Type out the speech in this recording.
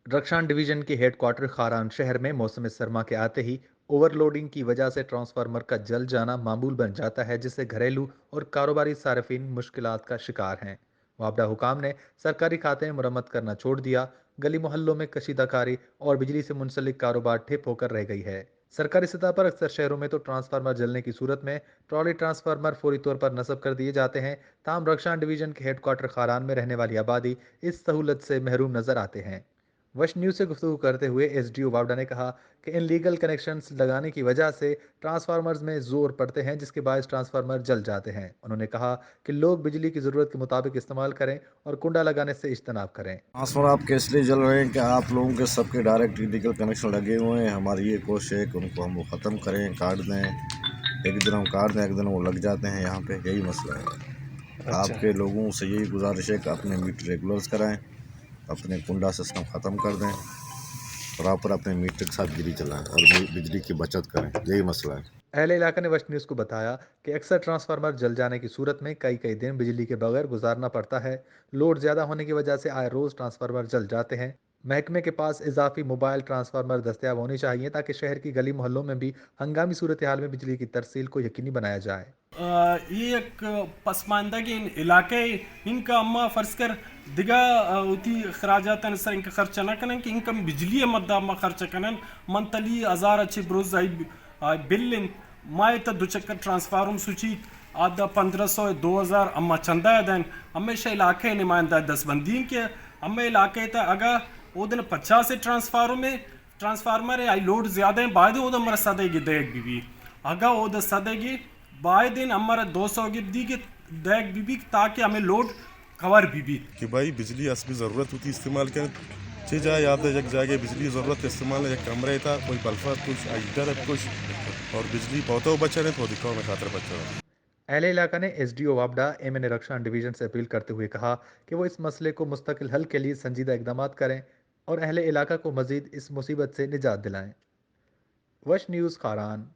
रक्षान division के headquarter Kharan शहर में मौसम सरमा के आते ही ओवरलोडिंग की वजह से ट्रांसफार्मर का जल जाना मामूल बन जाता है, जिससे घरेलू और कारोबारी सार्फिन मुश्किलात का शिकार हैं। वापडा हुकाम ने सरकारी खाते में मुरम्मत करना छोड़ दिया। गली मोहल्लों में कशीदाकारी और बिजली से मुंसलिक कारोबार ठप होकर रह गई है। सरकारी सतह पर अक्सर शहरों में तो ट्रांसफार्मर जलने की सूरत में ट्रॉली ट्रांसफार्मर फौरी तौर पर नस्ब कर दिए जाते हैं। ताम रक्षान डिवीजन के हेडक्वार्टर खारान में रहने वाली आबादी इस सहूलत से महरूम नजर आते हैं। वश न्यूज़ से गुफ्तगू करते हुए एसडीओ वावडा ने कहा कि इन लीगल कनेक्शंस लगाने की वजह से ट्रांसफार्मर्स में जोर पड़ते हैं, जिसके बायस ट्रांसफार्मर जल जाते हैं। उन्होंने कहा कि लोग बिजली की ज़रूरत के मुताबिक इस्तेमाल करें और कुंडा लगाने से इज्तनाब करें। ट्रांसफर आपके इसलिए जल रहे हैं कि आप लोगों के सबके डायरेक्ट इलीगल कनेक्शन लगे हुए हैं। हमारी ये कोशिश है कि उनको हम वो ख़त्म करें, काट दें। एक दिन हम काट दें, एक दिन वो लग जाते हैं। यहाँ पे यही मसला है। अच्छा। आपके लोगों से यही गुजारिश है कि अपने मीटर रेगुलर्स कराएं, अपने कुंडा सिस्टम ख़त्म कर दें, प्रॉपर अपने मीटर के साथ बिजली चलाएं और बिजली की बचत करें। यही मसला है। अहले इलाका ने वश न्यूज़ को बताया कि अक्सर ट्रांसफार्मर जल जाने की सूरत में कई कई दिन बिजली के बगैर गुजारना पड़ता है। लोड ज़्यादा होने की वजह से आए रोज़ ट्रांसफार्मर जल जाते हैं। महकमे के पास इजाफी मोबाइल ट्रांसफार्मर दस्तियाब होनी चाहिए ताकि शहर की गली मोहल्लों में भी हंगामी सूरत हाल में बिजली की तरसील को यकीनी बनाया जाए। ये एक पसमानदगी इन इलाके इनका अम्मा फर्ज कर दिगा उती खराजात सर इनका खर्चा ना करें कि इनका बिजली मद्दा अम्मा खर्चा करें मंतली हजार अच्छे ब्रोज बिल इन माए तो दुचक्कर ट्रांसफार्म सूची आधा 1500 2000 अम्मा चंदा दें हमेशा इलाके नुमाइंदा दसबंदी के अम्मे इलाके था अगर वो दिन 50 से ट्रांसफार्मर है आई लोड ज़्यादा है बाद वो हमारा सदेगी देख भी अगर वो सदेगी बाय दिन हमारा 200 गिद्दी के देख भी ताकि हमें लोड कवर भी कि भाई बिजली असली ज़रूरत होती इस्तेमाल करें। छः जाए याद है जग जाके बिजली ज़रूरत इस्तेमाल एक कमरे था कोई बल्फा कुछ हीटर कुछ और बिजली बहुत बचा नहीं तो दिखाओ में खातर बचा। अहले इलाका ने एसडीओ वापडा एमएन रक्षा डिवीजन से अपील करते हुए कहा कि वो इस मसले को मुस्तकिल हल के लिए संजीदा इकदाम करें और अहले इलाका को मजीद इस मुसीबत से निजात दिलाएं। वश न्यूज़ खारान।